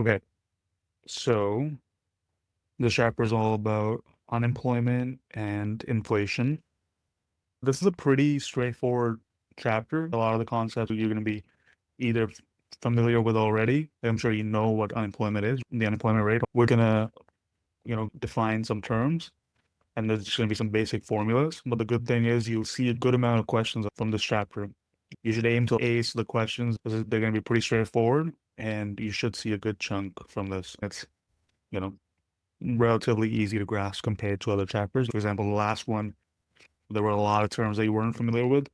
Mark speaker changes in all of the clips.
Speaker 1: Okay, so the chapter is all about unemployment and inflation. This is a pretty straightforward chapter. A lot of the concepts you're going to be either familiar with already. I'm sure you know what unemployment is, the unemployment rate. We're going to, define some terms, and there's going to be some basic formulas. But the good thing is you'll see a good amount of questions from this chapter. You should aim to ace the questions because they're going to be pretty straightforward, and you should see a good chunk from this. It's, you know, relatively easy to grasp compared to other chapters. For example, the last one, there were a lot of terms that you weren't familiar with.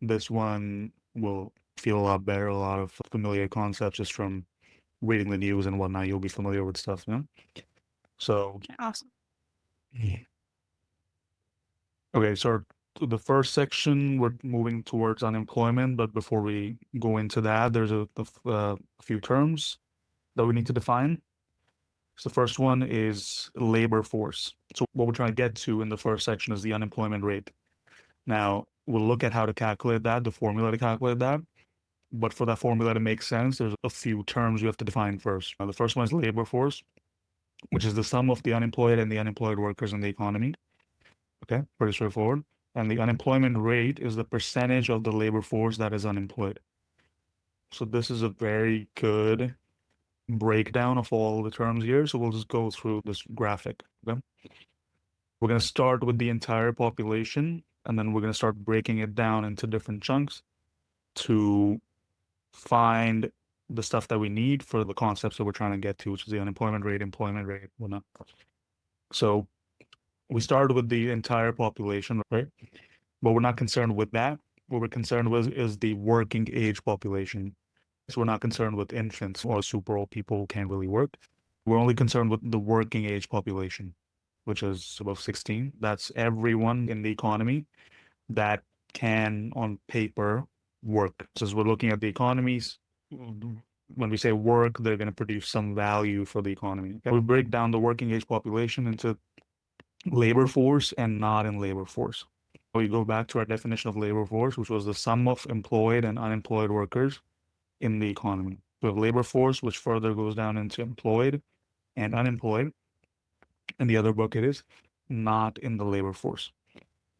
Speaker 1: This one will feel a lot better, a lot of familiar concepts just from reading the news and whatnot. You'll be familiar with stuff, you know? So,
Speaker 2: Okay, awesome.
Speaker 1: okay, so the first section, we're moving towards unemployment, but before we go into that, there's a few terms that we need to define. So the first one is labor force. So what we're trying to get to in the first section is the unemployment rate. Now, we'll look at how to calculate that, the formula to calculate that. But for that formula to make sense, there's a few terms you have to define first. Now, the first one is labor force, which is the sum of the unemployed and the unemployed workers in the economy. Okay, pretty straightforward. And the unemployment rate is the percentage of the labor force that is unemployed. So this is a very good breakdown of all the terms here. So we'll just go through this graphic. Okay. We're going to start with the entire population, and then we're going to start breaking it down into different chunks to find the stuff that we need for the concepts that we're trying to get to, which is the unemployment rate, employment rate, whatnot. So we started with the entire population, right? But we're not concerned with that. What we're concerned with is the working age population. So we're not concerned with infants or super old people who can't really work. We're only concerned with the working age population, which is above 16. That's everyone in the economy that can, on paper, work. So as we're looking at the economies, when we say work, they're going to produce some value for the economy. Okay? We break down the working age population into labor force and not in labor force. We go back to our definition of labor force, which was the sum of employed and unemployed workers in the economy. We have labor force, which further goes down into employed and unemployed, and the other bucket is not in the labor force.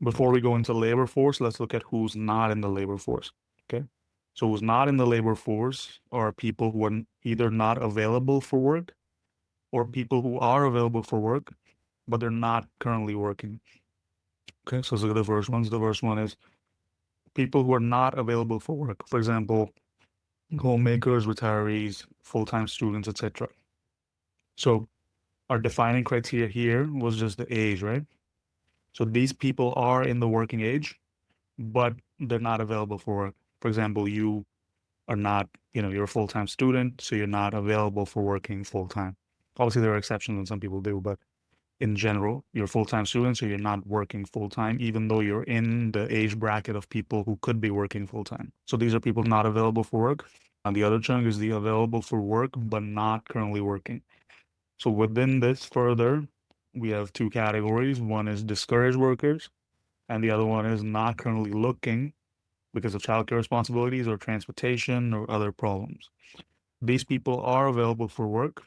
Speaker 1: Before we go into labor force, let's look at who's not in the labor force. Okay. So who's not in the labor force are people who are either not available for work or people who are available for work, but they're not currently working. Okay. So let's look at the first ones. The first one is people who are not available for work. For example, homemakers, retirees, full-time students, etc. So our defining criteria here was just the age, right? So these people are in the working age, but they're not available for work. For example, you are not, you're a full-time student, so you're not available for working full-time. Obviously, there are exceptions and some people do, but in general, you're a full-time student, so you're not working full-time, even though you're in the age bracket of people who could be working full-time. So these are people not available for work. And the other chunk is the available for work, but not currently working. So within this further, we have two categories. One is discouraged workers, and the other one is not currently looking because of childcare responsibilities or transportation or other problems. These people are available for work,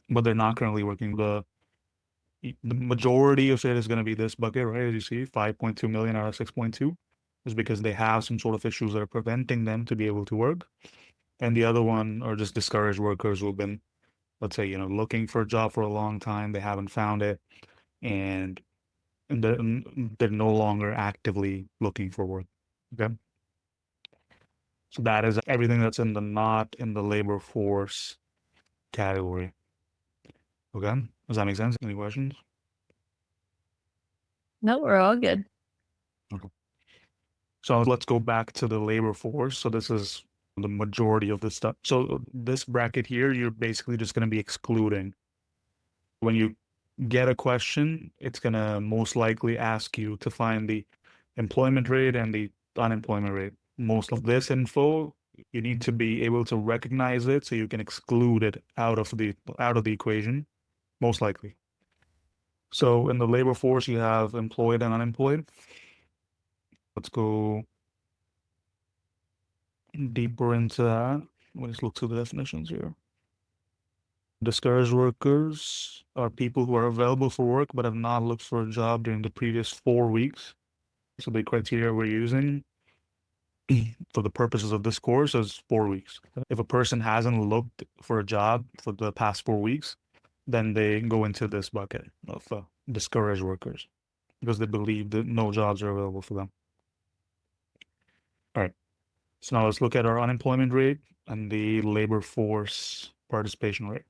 Speaker 1: but they're not currently working. The majority of it is going to be this bucket, right? As you see, 5.2 million out of 6.2 is because they have some sort of issues that are preventing them to be able to work. And the other one are just discouraged workers who've been, let's say, looking for a job for a long time. They haven't found it, and they're no longer actively looking for work. Okay. So that is everything that's in the not in the labor force category. Okay. Does that make sense? Any questions?
Speaker 2: No, we're all good.
Speaker 1: Okay. So let's go back to the labor force. So this is the majority of the stuff. So this bracket here, you're basically just going to be excluding. When you get a question, it's going to most likely ask you to find the employment rate and the unemployment rate. Most of this info, you need to be able to recognize it so you can exclude it out of the equation, most likely. So in the labor force, you have employed and unemployed. Let's go deeper into that. Let's look through the definitions here. Discouraged workers are people who are available for work but have not looked for a job during the previous 4 weeks. So the criteria we're using for the purposes of this course is 4 weeks. If a person hasn't looked for a job for the past 4 weeks, then they go into this bucket of discouraged workers because they believe that no jobs are available for them. All right. So now let's look at our unemployment rate and the labor force participation rate.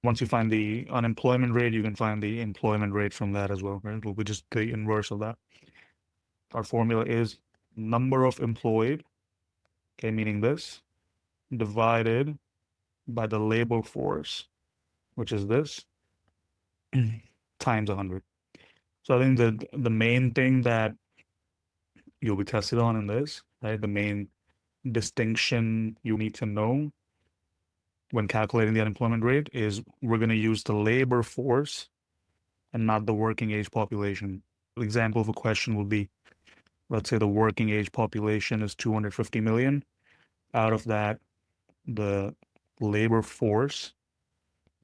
Speaker 1: Once you find the unemployment rate, you can find the employment rate from that as well, right? It'll be just the inverse of that. Our formula is number of employed, okay, meaning this, divided by the labor force, which is this, times 100. So I think the main thing that you'll be tested on in this, right? The main distinction you need to know when calculating the unemployment rate is we're going to use the labor force and not the working age population. An example of a question would be, let's say the working age population is 250 million. Out of that, the labor force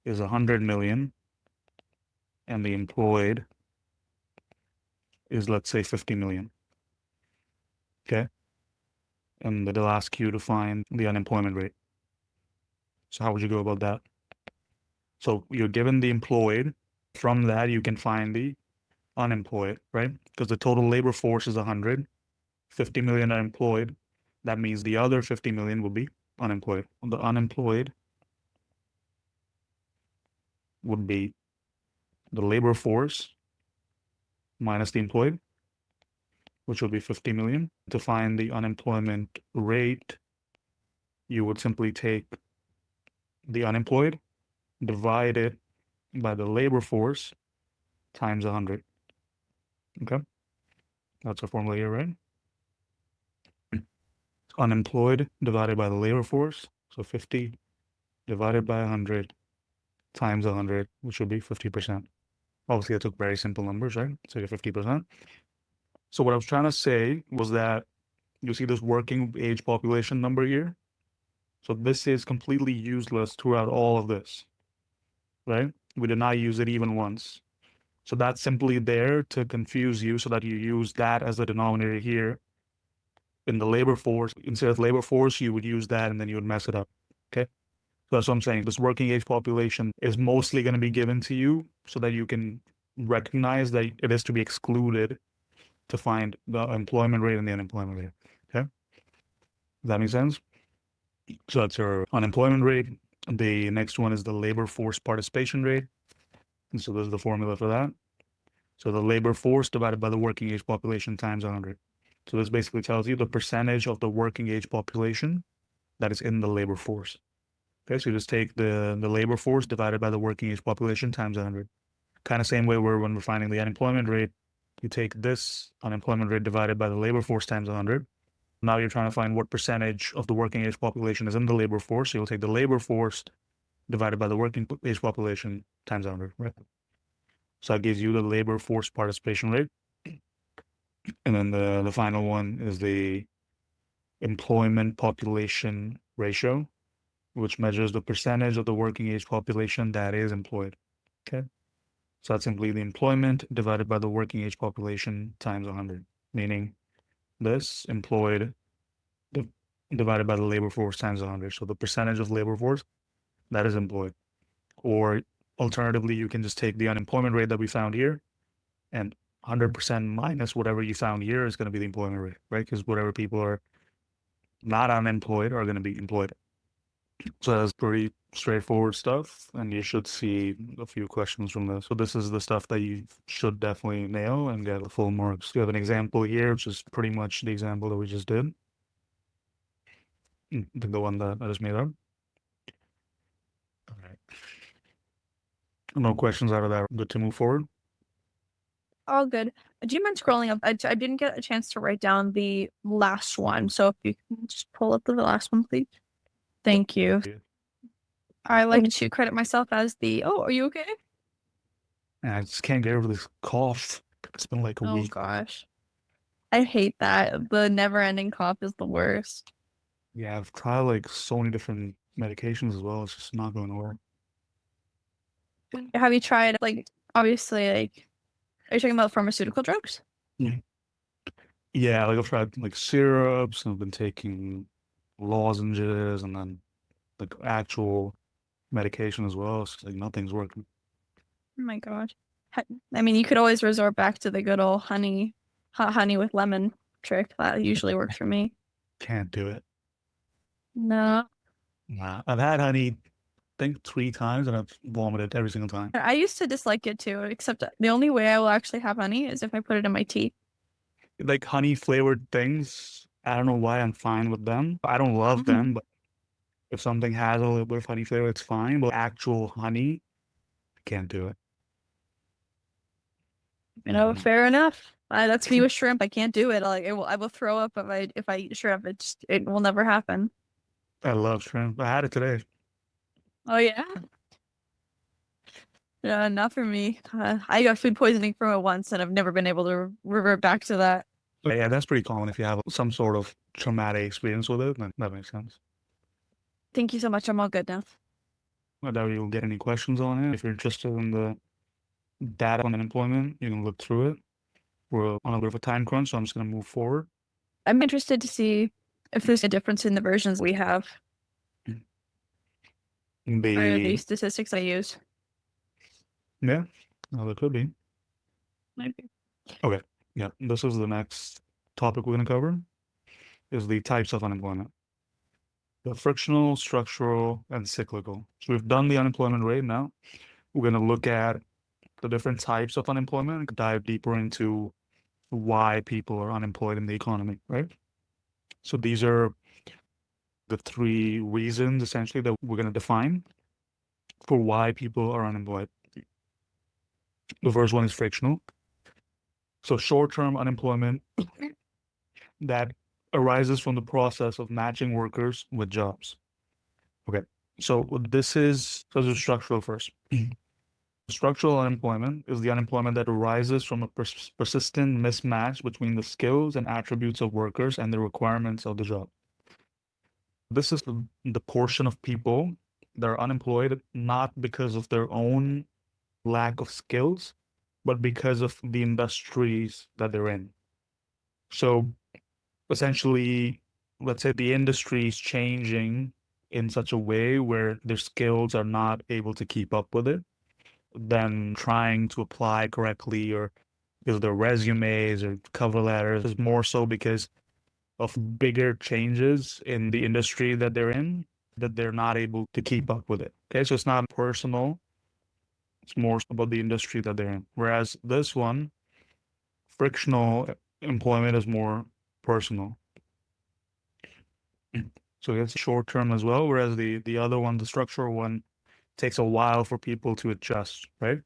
Speaker 1: is 100 million and the employed is, let's say, 50 million. Okay. And they'll ask you to find the unemployment rate. So how would you go about that? So you're given the employed. From that, you can find the unemployed, right? Because the total labor force is 100. 50 million are employed. That means the other 50 million will be unemployed. The unemployed would be the labor force minus the employed, which would be 50 million. To find the unemployment rate, you would simply take the unemployed, divide it by the labor force times 100. Okay, that's our formula here, right? Unemployed divided by the labor force, so 50 divided by 100 times 100, which would be 50%. Obviously, I took very simple numbers, right? So you're 50%. So what I was trying to say was that you see this working age population number here. So this is completely useless throughout all of this, right? We did not use it even once. So that's simply there to confuse you so that you use that as the denominator here in the labor force. Instead of labor force, you would use that and then you would mess it up. Okay. So that's what I'm saying. This working age population is mostly going to be given to you so that you can recognize that it is to be excluded to find the employment rate and the unemployment rate. Okay. Does that make sense? So that's your unemployment rate. The next one is the labor force participation rate. And so there's the formula for that. So the labor force divided by the working age population times 100. So this basically tells you the percentage of the working age population that is in the labor force. Okay, so you just take the labor force divided by the working age population times 100. Kind of same way where when we're finding the unemployment rate, you take this unemployment rate divided by the labor force times 100. Now you're trying to find what percentage of the working age population is in the labor force. So you'll take the labor force divided by the working age population times 100, right? So that gives you the labor force participation rate. And then the final one is the employment population ratio, which measures the percentage of the working age population that is employed. Okay. So that's simply the employment divided by the working age population times 100, meaning this employed divided by the labor force times 100. So the percentage of labor force that is employed. Or alternatively, you can just take the unemployment rate that we found here and 100% minus whatever you found here is going to be the employment rate, right? Because whatever people are not unemployed are going to be employed. So that's pretty straightforward stuff, and you should see a few questions from this. So this is the stuff that you should definitely nail and get full marks. You have an example here, which is pretty much the example that we just did. The one that I just made up. All right. No questions out of that. Good to move forward.
Speaker 2: All good. Do you mind scrolling up? I didn't get a chance to write down the last one. So if you can just pull up the last one, please. Thank you. I like to credit myself as the, oh, are you okay?
Speaker 1: I just can't get over this cough. It's been like a
Speaker 2: Oh
Speaker 1: week.
Speaker 2: gosh. I hate that. The never-ending cough is the worst.
Speaker 1: Yeah, I've tried like so many different medications as well. It's just not going to work.
Speaker 2: Have you tried, like, obviously, like, are you talking about pharmaceutical drugs?
Speaker 1: Yeah. Yeah, like I've tried like syrups, and I've been taking lozenges, and then like actual medication as well. It's like nothing's working.
Speaker 2: Oh my God. Ha- I mean, you could always resort back to the good old honey, hot honey with lemon trick. That usually works for me.
Speaker 1: Can't do it.
Speaker 2: No,
Speaker 1: Nah. I've had honey, I think 3 times, and I've vomited every single time.
Speaker 2: I used to dislike it too, except the only way I will actually have honey is if I put it in my tea.
Speaker 1: Like honey flavored things, I don't know why I'm fine with them. I don't love them,
Speaker 2: Mhm.
Speaker 1: but if something has a little bit of honey flavor, it's fine. But actual honey, I can't do it. Mhm.
Speaker 2: Fair enough. That's me with shrimp. I can't do it. Like, I will throw up if I eat shrimp. It will never happen.
Speaker 1: I love shrimp. I had it today.
Speaker 2: Oh yeah. Not for me. I got food poisoning from it once, and I've never been able to revert back to that.
Speaker 1: Yeah, that's pretty common if you have some sort of traumatic experience with it. Then that makes sense.
Speaker 2: Thank you so much. I'm all good now.
Speaker 1: Whether you'll get any questions on it, if you're interested in the data on unemployment, you can look through it. We're on a bit of a time crunch, so I'm just going to move forward.
Speaker 2: I'm interested to see if there's a difference in the versions we have or the
Speaker 1: The
Speaker 2: statistics I use.
Speaker 1: Yeah, well, there could be.
Speaker 2: Maybe.
Speaker 1: Okay, yeah, this is the next topic we're going to cover is the types of unemployment. The frictional, structural, and cyclical. So we've done the unemployment rate now. We're going to look at the different types of unemployment, dive deeper into why people are unemployed in the economy, right? So these are the 3 reasons essentially that we're going to define for why people are unemployed. The first one is frictional. So short-term unemployment that arises from the process of matching workers with jobs. Okay. So this is structural first. Structural unemployment is the unemployment that arises from a persistent mismatch between the skills and attributes of workers and the requirements of the job. This is the portion of people that are unemployed not because of their own lack of skills, but because of the industries that they're in. So essentially, let's say the industry is changing in such a way where their skills are not able to keep up with it, then trying to apply correctly or because their resumes or cover letters is more so because of bigger changes in the industry that they're in that they're not able to keep up with it. Okay, so it's not personal, it's more about the industry that they're in. Whereas this one, frictional employment is more personal. So it's short term as well, whereas the other one, the structural one, takes a while for people to adjust, right?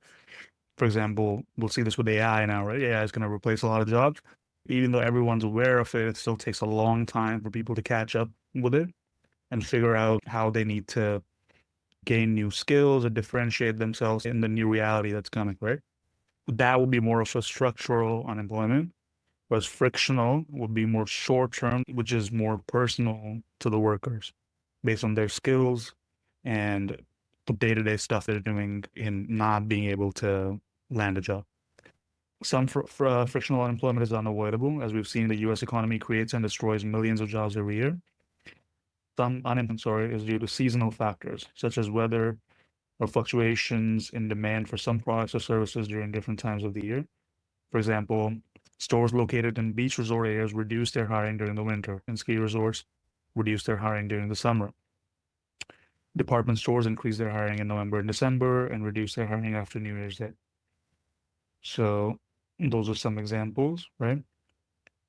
Speaker 1: For example, we'll see this with AI now, right? AI is going to replace a lot of jobs. Even though everyone's aware of it, it still takes a long time for people to catch up with it and figure out how they need to gain new skills or differentiate themselves in the new reality that's coming, right? That would be more of a structural unemployment, whereas frictional would be more short term, which is more personal to the workers based on their skills and the day-to-day stuff they're doing in not being able to land a job. Some frictional unemployment is unavoidable. As we've seen, the US economy creates and destroys millions of jobs every year. Some unemployment, sorry, is due to seasonal factors, such as weather or fluctuations in demand for some products or services during different times of the year. For example, stores located in beach resort areas reduce their hiring during the winter, and ski resorts reduce their hiring during the summer. Department stores increase their hiring in November and December and reduce their hiring after New Year's Day. So those are some examples, right?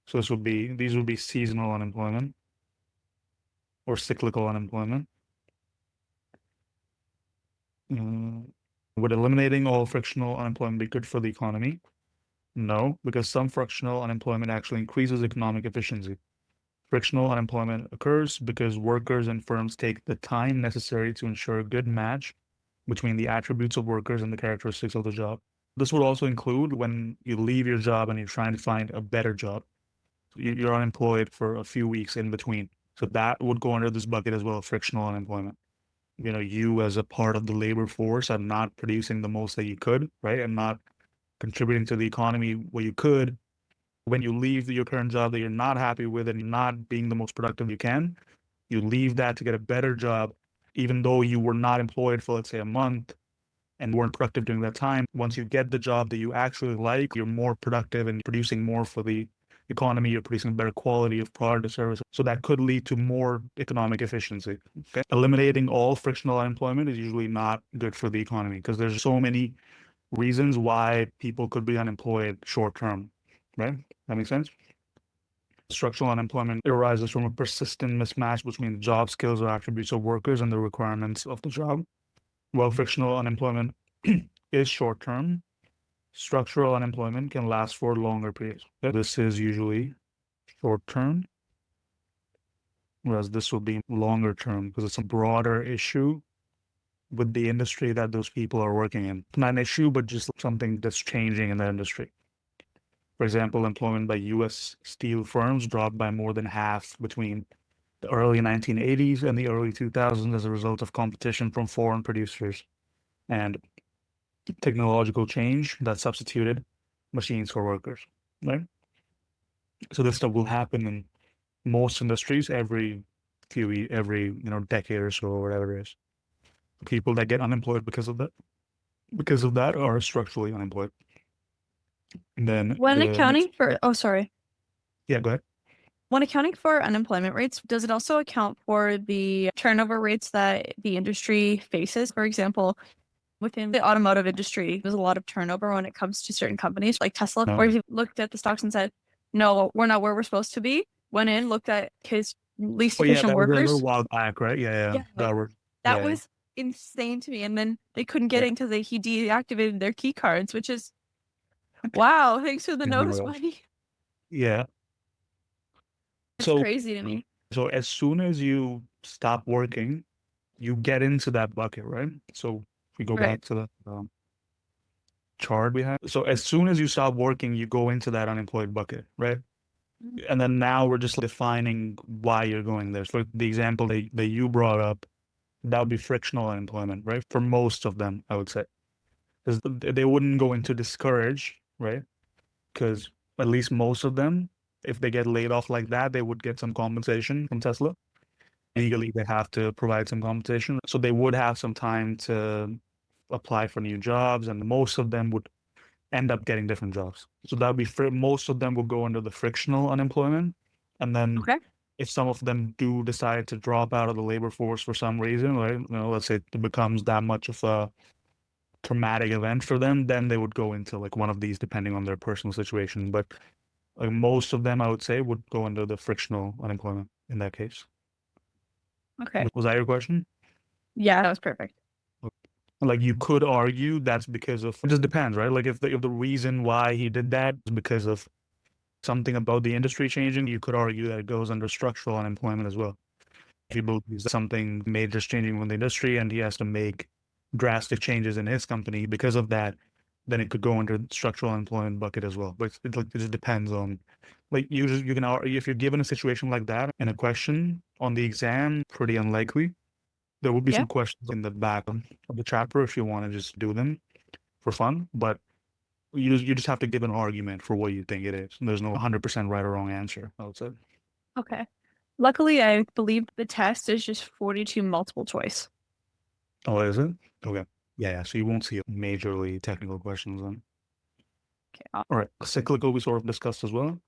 Speaker 1: So these would be seasonal unemployment or cyclical unemployment. Would eliminating all frictional unemployment be good for the economy? No, because some frictional unemployment actually increases economic efficiency. Frictional unemployment occurs because workers and firms take the time necessary to ensure a good match between the attributes of workers and the characteristics of the job. This would also include when you leave your job and you're trying to find a better job. You're unemployed for a few weeks in between. So that would go under this bucket as well, frictional unemployment. you as a part of the labor force are not producing the most that you could, right? And not contributing to the economy where you could. When you leave your current job that you're not happy with and you're not being the most productive you can, you leave that to get a better job, even though you were not employed for, let's say, a month and weren't productive during that time. Once you get the job that you actually like, you're more productive and producing more for the economy, you're producing better quality of product or service. So that could lead to more economic efficiency. Okay? Eliminating all frictional unemployment is usually not good for the economy because there's so many reasons why people could be unemployed short term, right? That makes sense? Structural unemployment arises from a persistent mismatch between the job skills or attributes of workers and the requirements of the job. While frictional unemployment is short term, structural unemployment can last for longer periods. This is usually short term, whereas this will be longer term because it's a broader issue with the industry that those people are working in. Not an issue, but just something that's changing in the industry. For example, employment by US steel firms dropped by more than half between the early 1980s and the early 2000s as a result of competition from foreign producers and technological change that substituted machines for workers, right? So this stuff will happen in most industries every decade or so, or whatever it is. People that get unemployed because of that are structurally unemployed. And then
Speaker 2: When
Speaker 1: the next,
Speaker 2: accounting for, oh, sorry.
Speaker 1: yeah, go ahead.
Speaker 2: When accounting for unemployment rates, does it also account for the turnover rates that the industry faces? For example, within the automotive industry, there's a lot of turnover when it comes to certain companies like Tesla,
Speaker 1: No.
Speaker 2: where he looked at the stocks and said, no, we're not where we're supposed to be. Went in, looked at his least
Speaker 1: Oh yeah,
Speaker 2: efficient
Speaker 1: that was a little
Speaker 2: workers.
Speaker 1: while back, right? Yeah, yeah.
Speaker 2: Yeah,
Speaker 1: That were
Speaker 2: that
Speaker 1: yeah,
Speaker 2: was insane to me. And then they couldn't get
Speaker 1: yeah.
Speaker 2: in because he deactivated their key cards, which is, wow, thanks for the
Speaker 1: Yeah, no,
Speaker 2: notice,
Speaker 1: yeah.
Speaker 2: buddy.
Speaker 1: Yeah.
Speaker 2: It's
Speaker 1: So
Speaker 2: crazy to me.
Speaker 1: so as soon as you stop working, you get into that bucket, right? So if we go
Speaker 2: Right.
Speaker 1: back to the chart we had. So as soon as you stop working, you go into that unemployed bucket, right? And then now we're just defining why you're going there. So the example that you brought up, that would be frictional unemployment, right? For most of them, I would say. Because they wouldn't go into discourage, right? Because at least most of them, if they get laid off like that, they would get some compensation from Tesla. Legally, they have to provide some compensation. So they would have some time to apply for new jobs, and most of them would end up getting different jobs. So that would be most of them will go under the frictional unemployment. And then
Speaker 2: Okay.
Speaker 1: if some of them do decide to drop out of the labor force for some reason, right? Let's say it becomes that much of a traumatic event for them, then they would go into like one of these depending on their personal situation. But like most of them, I would say, would go under the frictional unemployment in that case.
Speaker 2: Okay.
Speaker 1: Was that your question?
Speaker 2: Yeah, that was perfect.
Speaker 1: Like you could argue that's because of it just depends, right? Like if the reason why he did that is because of something about the industry changing, you could argue that it goes under structural unemployment as well. If he believes something major is changing with the industry and he has to make drastic changes in his company because of that, then it could go under structural unemployment bucket as well. But it just depends on, like you can argue if you're given a situation like that in a question on the exam, pretty unlikely. There will be
Speaker 2: Yeah.
Speaker 1: some questions in the back of the chapter if you want to just do them for fun, but you just have to give an argument for what you think it is. There's no 100% right or wrong answer, I would say.
Speaker 2: Okay. Luckily, I believe the test is just 42 multiple choice.
Speaker 1: Oh, is it? Okay. Yeah, yeah. So you won't see majorly technical questions then.
Speaker 2: Okay.
Speaker 1: All right. Cyclical we sort of discussed as well.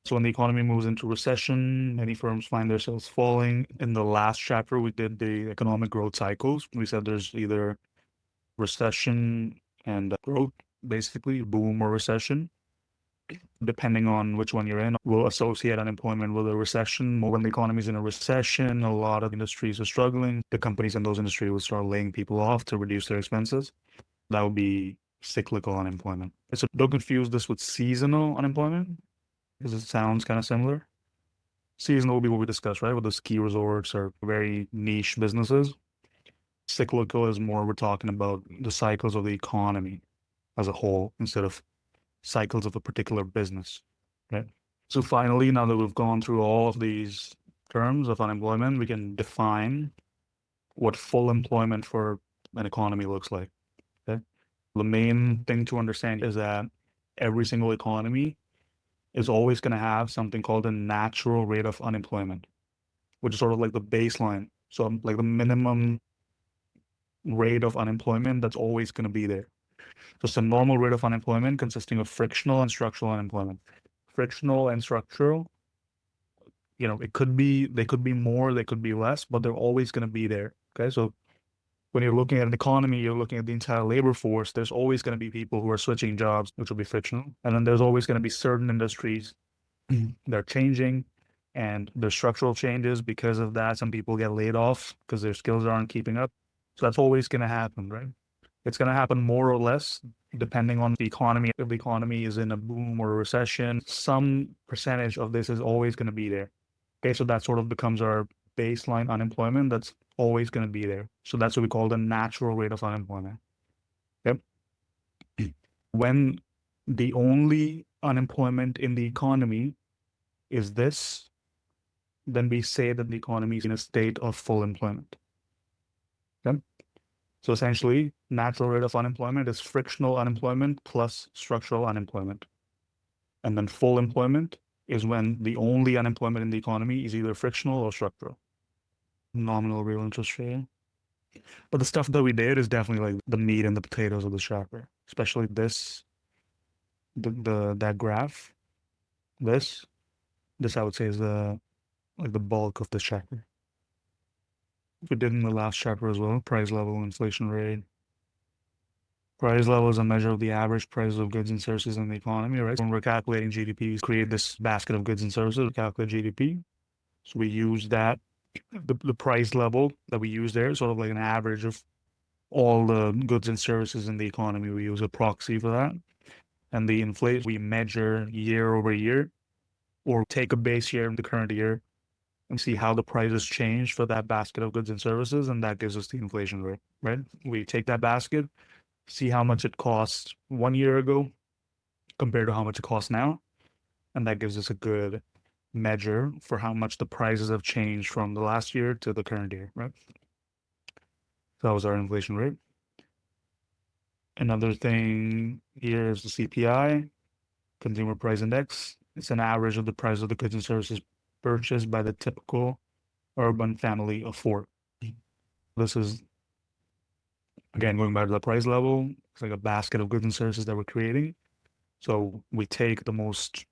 Speaker 1: So when the economy moves into recession, many firms find themselves falling. In the last chapter, we did the economic growth cycles. We said there's either recession and growth, basically, boom or recession. Depending on which one you're in, will associate unemployment with a recession. When the economy is in a recession, a lot of industries are struggling. The companies in those industries will start laying people off to reduce their expenses. That would be cyclical unemployment. So don't confuse this with seasonal unemployment because it sounds kind of similar. Seasonal will be what we discussed, right? With the ski resorts or very niche businesses. Cyclical is more we're talking about the cycles of the economy as a whole instead of cycles of a particular business, right? So finally, now that we've gone through all of these terms of unemployment, we can define what full employment for an economy looks like. Okay. The main thing to understand is that every single economy is always going to have something called a natural rate of unemployment, which is sort of like the baseline. So like the minimum rate of unemployment that's always going to be there. So it's a normal rate of unemployment consisting of frictional and structural unemployment. Frictional and structural, it could be, they could be more, they could be less, but they're always going to be there. Okay. So when you're looking at an economy, you're looking at the entire labor force, there's always going to be people who are switching jobs, which will be frictional. And then there's always going to be certain industries that are changing and there's structural changes because of that. Some people get laid off because their skills aren't keeping up. So that's always going to happen, right? It's going to happen more or less depending on the economy. If the economy is in a boom or a recession, some percentage of this is always going to be there. Okay, so that sort of becomes our baseline unemployment that's always going to be there. So that's what we call the natural rate of unemployment. Yep. When the only unemployment in the economy is this, then we say that the economy is in a state of full employment. Okay? So essentially, natural rate of unemployment is frictional unemployment plus structural unemployment. And then full employment is when the only unemployment in the economy is either frictional or structural. Nominal real interest rate. But the stuff that we did is definitely like the meat and the potatoes of the chapter, especially that graph. This, this I would say is the bulk of the chapter. We did in the last chapter as well, price level, inflation rate. Price level is a measure of the average price of goods and services in the economy, right? So when we're calculating GDP, we create this basket of goods and services to calculate GDP. So we use that, the price level that we use there, sort of like an average of all the goods and services in the economy. We use a proxy for that. And the inflation we measure year over year, or take a base year in the current year and see how the prices change for that basket of goods and services, and that gives us the inflation rate, right? We take that basket, see how much it cost 1 year ago compared to how much it costs now, and that gives us a good measure for how much the prices have changed from the last year to the current year, right? So that was our inflation rate. Another thing here is the CPI, Consumer Price Index. It's an average of the price of the goods and services purchased by the typical urban family of four. This is, again, going back to the price level. It's like a basket of goods and services that we're creating. So we take the most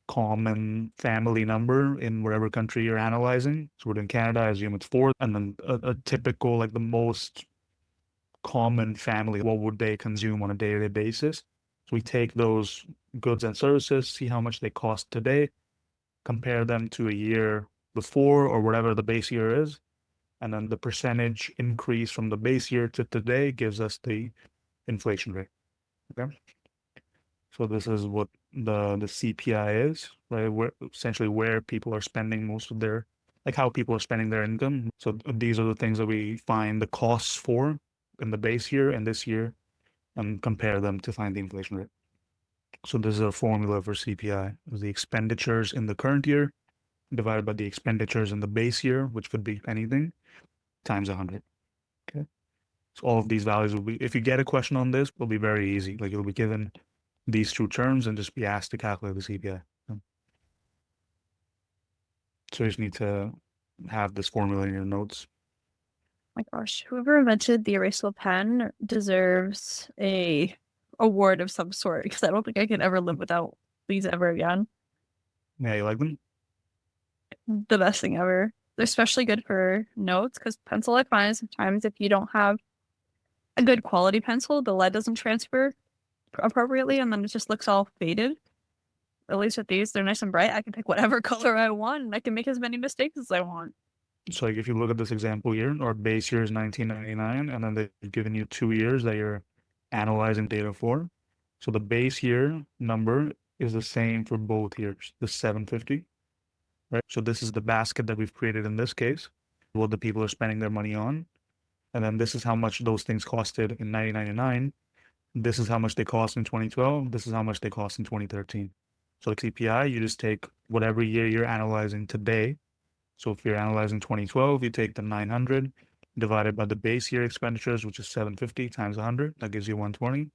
Speaker 1: common family number in whatever country you're analyzing. So we're in Canada, I assume it's four. And then a typical, like the most common family, what would they consume on a day-to-day basis? So we take those goods and services, see how much they cost today, compare them to a year before or whatever the base year is, and then the percentage increase from the base year to today gives us the inflation rate. Okay. So this is what the CPI is, right? Where essentially where people are spending most of their, like how people are spending their income. So these are the things that we find the costs for in the base year and this year and compare them to find the inflation rate. So this is a formula for CPI. The expenditures in the current year divided by the expenditures in the base year, which could be anything, times 100. Okay. So all of these values will be, if you get a question on this, will be very easy. Like you'll be given these two terms and just be asked to calculate the CPI. So you just need to have this formula in your notes.
Speaker 2: My gosh, whoever invented the erasable pen deserves a award of some sort because I don't think I can ever live without these ever again.
Speaker 1: Yeah, you like them?
Speaker 2: The best thing ever. They're especially good for notes because pencil, I find sometimes if you don't have a good quality pencil, the lead doesn't transfer appropriately and then it just looks all faded. At least with these, they're nice and bright. I can pick whatever color I want and I can make as many mistakes as I want.
Speaker 1: So like if you look at this example here, our base year is 1999, and then they've given you 2 years that you're analyzing data for. So the base year number is the same for both years, the 750, right? So this is the basket that we've created in this case, what the people are spending their money on. And then this is how much those things costed in 1999. This is how much they cost in 2012. This is how much they cost in 2013. So like CPI, you just take whatever year you're analyzing today. So if you're analyzing 2012, you take the 900 divided by the base year expenditures, which is 750 times 100. That gives you 120.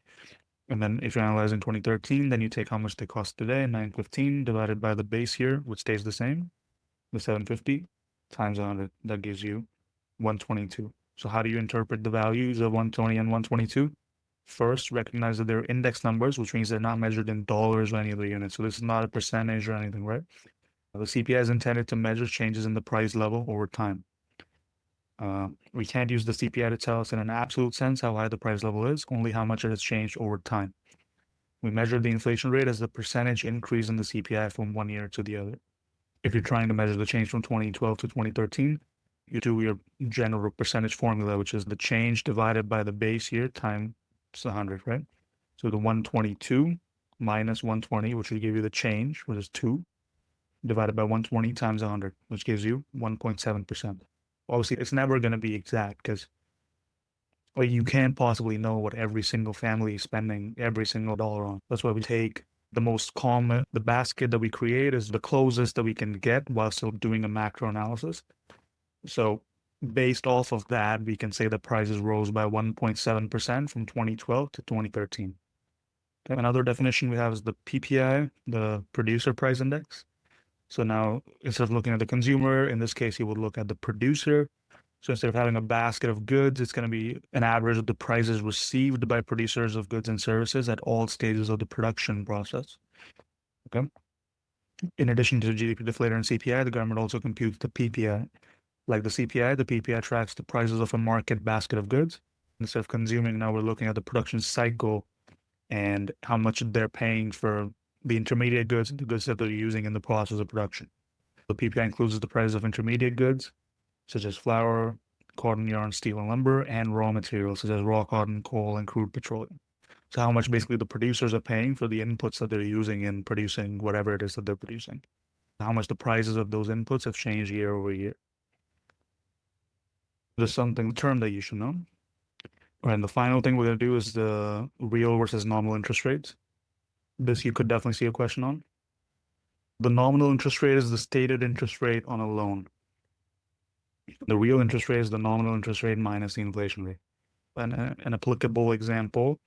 Speaker 1: And then if you're analyzing 2013, then you take how much they cost today, 915, divided by the base year, which stays the same, the 750 times 100. That gives you 122. So how do you interpret the values of 120 and 122? First, recognize that they're index numbers, which means they're not measured in dollars or any other units. So this is not a percentage or anything, right? The CPI is intended to measure changes in the price level over time. We can't use the CPI to tell us in an absolute sense how high the price level is, only how much it has changed over time. We measure the inflation rate as the percentage increase in the CPI from one year to the other. If you're trying to measure the change from 2012 to 2013, you do your general percentage formula, which is the change divided by the base year times 100, right? So the 122 minus 120, which will give you the change, which is 2, divided by 120 times 100, which gives you 1.7%. Obviously, it's never going to be exact because you can't possibly know what every single family is spending every single dollar on. That's why we take the most common, the basket that we create is the closest that we can get while still doing a macro analysis. So based off of that, we can say the prices rose by 1.7% from 2012 to 2013. Okay. Another definition we have is the PPI, the producer price index. So now instead of looking at the consumer, in this case, you would look at the producer. So instead of having a basket of goods, it's going to be an average of the prices received by producers of goods and services at all stages of the production process. Okay. In addition to GDP deflator and CPI, the government also computes the PPI. Like the CPI, the PPI tracks the prices of a market basket of goods. Instead of consuming, now we're looking at the production cycle and how much they're paying for the intermediate goods and the goods that they're using in the process of production. The PPI includes the price of intermediate goods, such as flour, cotton, yarn, steel, and lumber, and raw materials, such as raw cotton, coal, and crude petroleum. So how much basically the producers are paying for the inputs that they're using in producing whatever it is that they're producing. How much the prices of those inputs have changed year over year. There's something term that you should know. All right, and the final thing we're going to do is the real versus nominal interest rates. This you could definitely see a question on. The nominal interest rate is the stated interest rate on a loan. The real interest rate is the nominal interest rate minus the inflation rate. And an applicable example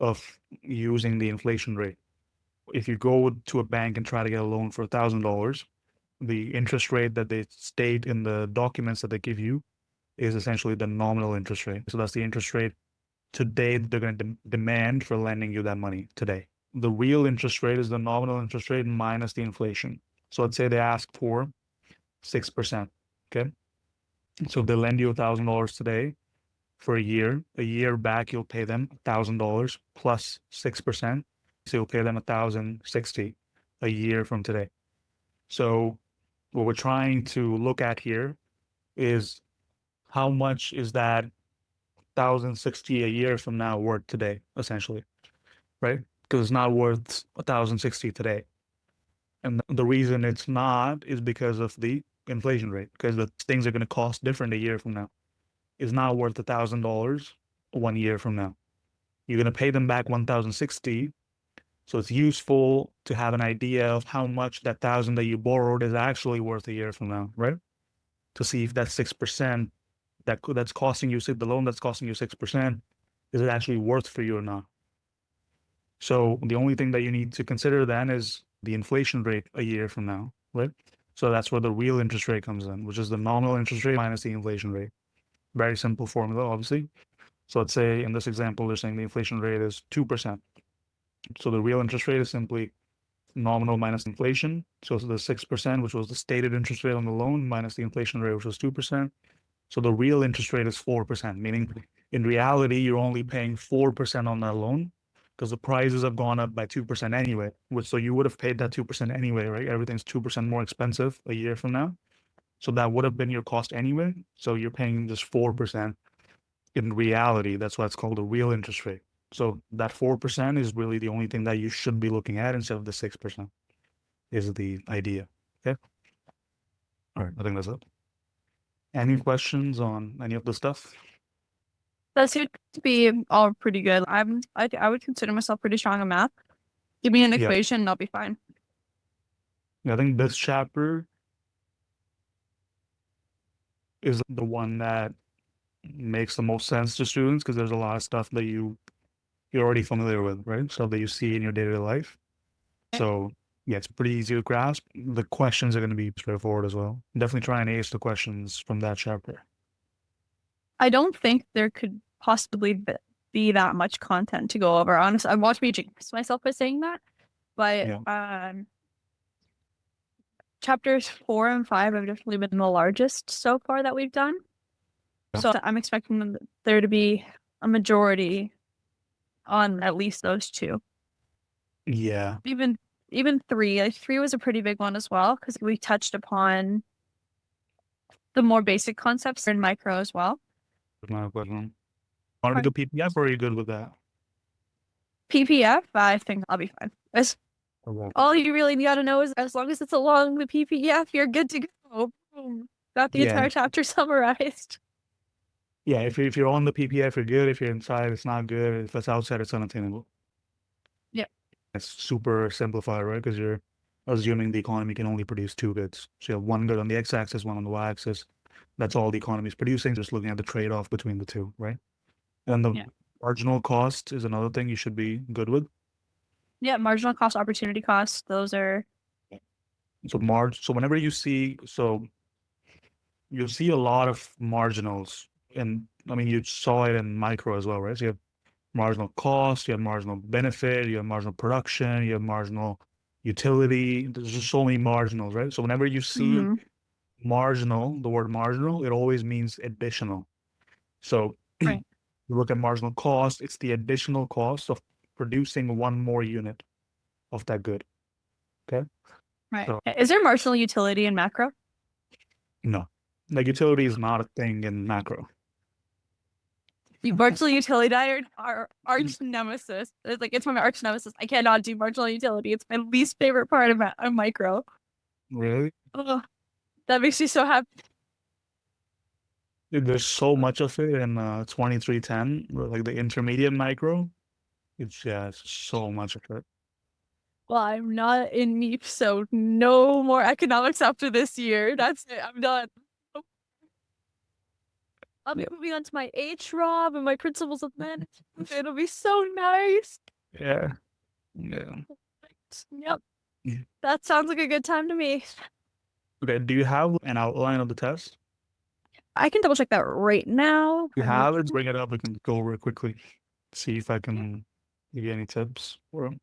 Speaker 1: of using the inflation rate. If you go to a bank and try to get a loan for $1,000, the interest rate that they state in the documents that they give you is essentially the nominal interest rate. So that's the interest rate today that they're going to demand for lending you that money today. The real interest rate is the nominal interest rate minus the inflation. So let's say they ask for 6%. Okay. So if they lend you $1,000 today for a year back, you'll pay them $1,000 plus 6%. So you'll pay them $1,060 a year from today. So what we're trying to look at here is how much is that 1,060 a year from now worth today, essentially, right? Because it's not worth 1,060 today. And the reason it's not is because of the inflation rate, because the things are going to cost different a year from now. It's not worth $1,000 1 year from now. You're going to pay them back 1,060. So it's useful to have an idea of how much that 1,000 that you borrowed is actually worth a year from now, right? To see if that 6% that's costing you, the loan that's costing you 6%, is it actually worth for you or not? So the only thing that you need to consider then is the inflation rate a year from now, right? So that's where the real interest rate comes in, which is the nominal interest rate minus the inflation rate. Very simple formula, obviously. So let's say in this example, they're saying the inflation rate is 2%. So the real interest rate is simply nominal minus inflation. So the 6%, which was the stated interest rate on the loan, minus the inflation rate, which was 2%. So the real interest rate is 4%, meaning in reality, you're only paying 4% on that loan because the prices have gone up by 2% anyway. So you would have paid that 2% anyway, right? Everything's 2% more expensive a year from now. So that would have been your cost anyway. So you're paying just 4% in reality. That's why it's called the real interest rate. So that 4% is really the only thing that you should be looking at instead of the 6% is the idea. Okay. All right. I think that's it. Any questions on any of the stuff?
Speaker 2: That seems to be all pretty good. I would consider myself pretty strong in math. Give me an
Speaker 1: Yeah.
Speaker 2: equation and I'll be fine.
Speaker 1: I think this chapter is the one that makes the most sense to students because there's a lot of stuff that you're already familiar with, right? Stuff that you see in your day-to-day life. So yeah, it's pretty easy to grasp. The questions are going to be straightforward as well. Definitely try and ace the questions from that chapter.
Speaker 2: I don't think there could possibly be that much content to go over. Honestly, I'm watching me jinx myself by saying that, but
Speaker 1: Yeah.
Speaker 2: chapters 4 and 5 have definitely been the largest so far that we've done. So I'm expecting there to be a majority on at least those two.
Speaker 1: Yeah.
Speaker 2: Even three. Like, three was a pretty big one as well because we touched upon the more basic concepts in micro as well.
Speaker 1: My question. Want to do PPF or are you good with that?
Speaker 2: PPF, I think I'll be fine. All you really got to know is as long as it's along the PPF, you're good to go. Boom. Got the entire chapter summarized.
Speaker 1: Yeah, if you're on the PPF, you're good. If you're inside, it's not good. If it's outside, it's unattainable.
Speaker 2: Yeah.
Speaker 1: It's super simplified, right? Because you're assuming the economy can only produce two goods. So you have one good on the x-axis, one on the y-axis. That's all the economy is producing. Just looking at the trade-off between the two, right? And the marginal cost is another thing you should be good with.
Speaker 2: Yeah, marginal cost, opportunity cost. Those are
Speaker 1: So whenever you see, you'll see a lot of marginals, and I mean you saw it in micro as well, right? So you have marginal cost, you have marginal benefit, you have marginal production, you have marginal utility. There's just so many marginals, right? So whenever you see marginal, the word marginal, it always means additional. So
Speaker 2: right.
Speaker 1: you look at marginal cost, it's the additional cost of producing one more unit of that good. Okay.
Speaker 2: Right.
Speaker 1: So
Speaker 2: Is there marginal utility in macro?
Speaker 1: no, like utility is not a thing in macro.
Speaker 2: Marginal utility are our arch nemesis. It's my arch nemesis. I cannot do marginal utility. It's my least favorite part of micro.
Speaker 1: Really?
Speaker 2: Oh, that makes me so happy.
Speaker 1: Dude, there's so much of it in 2310, like the intermediate micro. It's so much of it.
Speaker 2: Well, I'm not in MEP, so no more economics after this year. That's it. I'm done. I'll be moving on to my HROB and my principles of management. It'll be so nice.
Speaker 1: Yeah. Yeah.
Speaker 2: Yep.
Speaker 1: Yeah.
Speaker 2: That sounds like a good time to me.
Speaker 1: Okay, do you have an outline of the test?
Speaker 2: I can double check that right now.
Speaker 1: If you have it, bring it up. We can go over it quickly. See if I can give you any tips for it.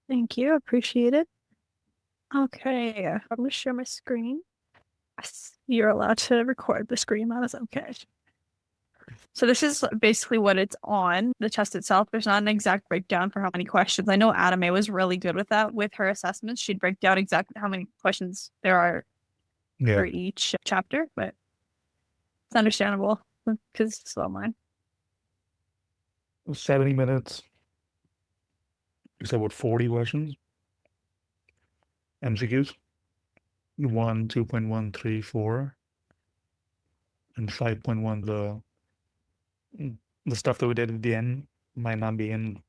Speaker 2: Thank you. Appreciate it. Okay. I'm going to share my screen. Yes, you're allowed to record the screen. That is okay. So this is basically what it's on, the test itself. There's not an exact breakdown for how many questions. I know Adame was really good with that. With her assessments, she'd break down exactly how many questions there are for each chapter, but it's understandable because it's all mine.
Speaker 1: 70 minutes. You said what, 40 questions? MCQs? 1, 2.1, 3, 4, and 5.1. The stuff that we did at the end might not be in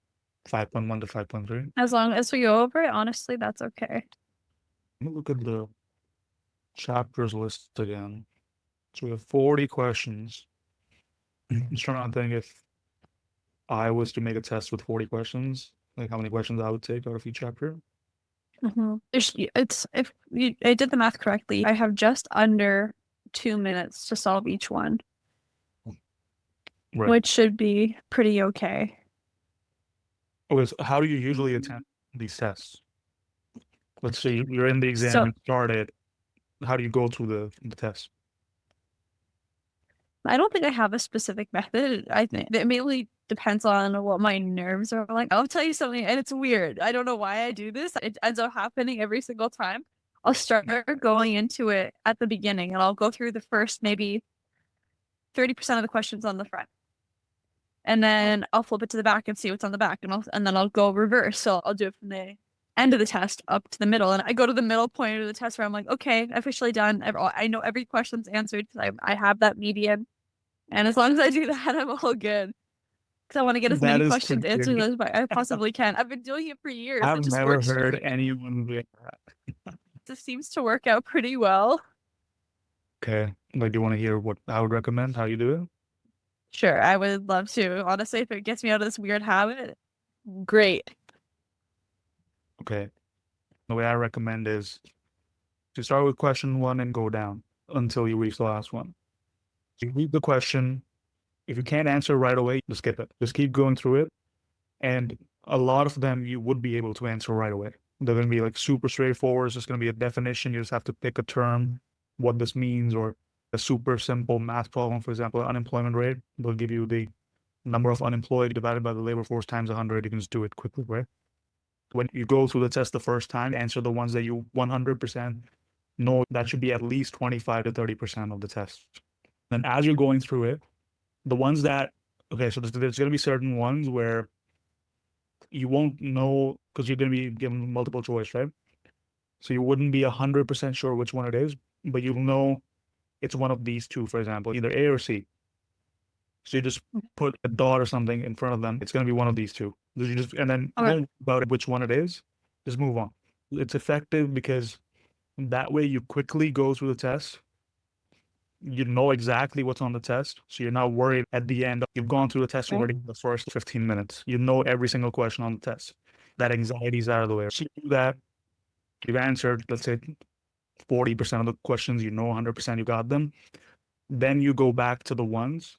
Speaker 1: 5.1 to 5.3.
Speaker 2: As long as we go over it, honestly, that's okay.
Speaker 1: Let me look at the chapters list again. So we have 40 questions. I'm just trying to think if I was to make a test with 40 questions, like how many questions I would take out of each chapter.
Speaker 2: If I did the math correctly, I have just under 2 minutes to solve each one, which should be pretty okay.
Speaker 1: Okay, so how do you usually attempt these tests? Let's say you're in the exam, you started. How do you go through the test?
Speaker 2: I don't think I have a specific method. I think it mainly depends on what my nerves are like. I'll tell you something, and it's weird. I don't know why I do this. It ends up happening every single time. I'll start going into it at the beginning, and I'll go through the first maybe 30% of the questions on the front. And then I'll flip it to the back and see what's on the back, and then I'll go reverse. So I'll do it from the end of the test up to the middle, and I go to the middle point of the test where I'm like, okay, officially done. I know every question's answered because I have that median. And as long as I do that, I'm all good. Because I want to get as many questions answered as I possibly can. I've been doing it for years.
Speaker 1: I've never heard anyone do that.
Speaker 2: This seems to work out pretty well.
Speaker 1: Okay. Like, do you want to hear what I would recommend, how you do it?
Speaker 2: Sure, I would love to. Honestly, if it gets me out of this weird habit, great.
Speaker 1: Okay. The way I recommend is to start with question one and go down until you reach the last one. You read the question. If you can't answer right away, just skip it. Just keep going through it. And a lot of them you would be able to answer right away. They're going to be like super straightforward. It's just going to be a definition. You just have to pick a term, what this means, or a super simple math problem. For example, unemployment rate. They'll give you the number of unemployed divided by the labor force times 100. You can just do it quickly, right? When you go through the test the first time, answer the ones that you 100% know. That should be at least 25 to 30% of the test. And as you're going through it, the ones that, okay, so there's going to be certain ones where you won't know because you're going to be given multiple choice, right? So you wouldn't be 100% sure which one it is, but you'll know it's one of these two, for example, either A or C. So you just put a dot or something in front of them. It's going to be one of these two. You just, and then
Speaker 2: Okay.
Speaker 1: don't about which one it is. Just move on. It's effective because that way you quickly go through the test. You know exactly what's on the test. So you're not worried at the end. You've gone through the test
Speaker 2: Right.
Speaker 1: already in the first 15 minutes. You know every single question on the test. That anxiety is out of the way. So you do that. You've answered, let's say, 40% of the questions, you know 100% you got them. Then you go back to the ones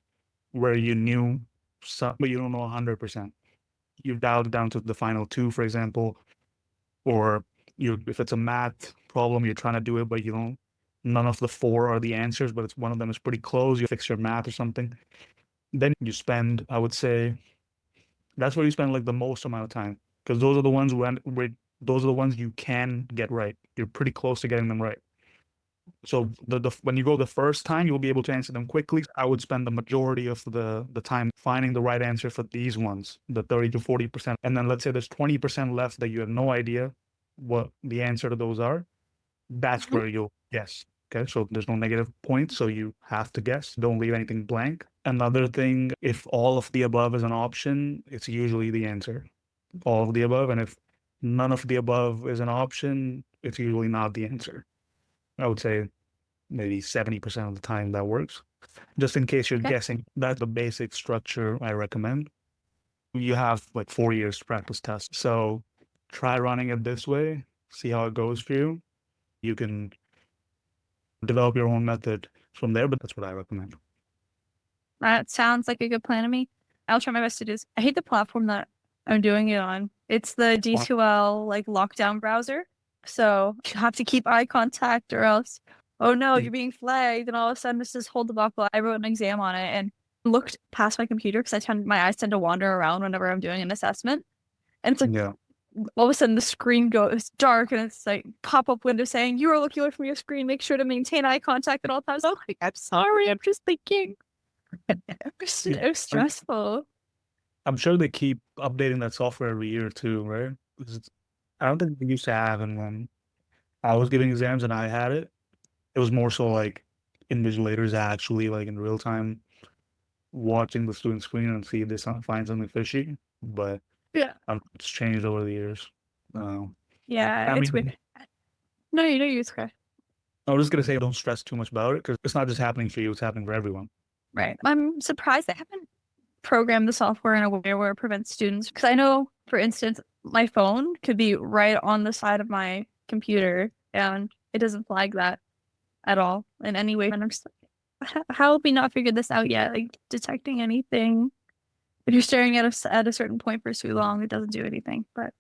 Speaker 1: where you knew some, but you don't know 100%. You've dialed it down to the final two, for example, or if it's a math problem, you're trying to do it, but you don't, none of the four are the answers, but it's one of them is pretty close. You fix your math or something. Then you spend, I would say, that's where you spend like the most amount of time because those are the ones where those are the ones you can get right. You're pretty close to getting them right. So the when you go the first time, you'll be able to answer them quickly. I would spend the majority of the time finding the right answer for these ones, the 30 to 40%. And then let's say there's 20% left that you have no idea what the answer to those are. That's
Speaker 2: Mhm.
Speaker 1: where you'll guess. Okay, so there's no negative points, so you have to guess. Don't leave anything blank. Another thing, if all of the above is an option, it's usually the answer. All of the above, and if none of the above is an option, it's usually not the answer. I would say maybe 70% of the time that works. Just in case you're
Speaker 2: Okay.
Speaker 1: guessing, that's the basic structure I recommend. You have like 4 years to practice tests. So try running it this way, see how it goes for you. You can develop your own method from there, but that's what I recommend.
Speaker 2: That sounds like a good plan to me. I'll try my best to do this. I hate the platform that I'm doing it on. It's the D2L like lockdown browser. So you have to keep eye contact or else, oh no, you're being flagged. And all of a sudden it's this whole debacle. I wrote an exam on it and looked past my computer because my eyes tend to wander around whenever I'm doing an assessment. And it's like
Speaker 1: Yeah.
Speaker 2: all of a sudden the screen goes dark and it's like pop-up window saying you are looking away from your screen. Make sure to maintain eye contact at all times. Oh, like, I'm sorry. I'm just thinking. It's so stressful.
Speaker 1: I'm sure they keep updating that software every year too, right? 'Cause I don't think they used to have, and when I was giving exams and I had it, it was more so like invigilators actually like in real time watching the student screen and see if they find something fishy. But
Speaker 2: Yeah.
Speaker 1: it's changed over the years.
Speaker 2: Yeah,
Speaker 1: I
Speaker 2: it's weird.
Speaker 1: mean,
Speaker 2: No, you don't use okay.
Speaker 1: I was just gonna say don't stress too much about it because it's not just happening for you; it's happening for everyone.
Speaker 2: Right. I'm surprised they haven't programmed the software in a way where it prevents students. Because I know, for instance, my phone could be right on the side of my computer and it doesn't flag that at all in any way. And I'm just like, how have we not figured this out yet? Like detecting anything. If you're staring at at a certain point for too long, it doesn't do anything. But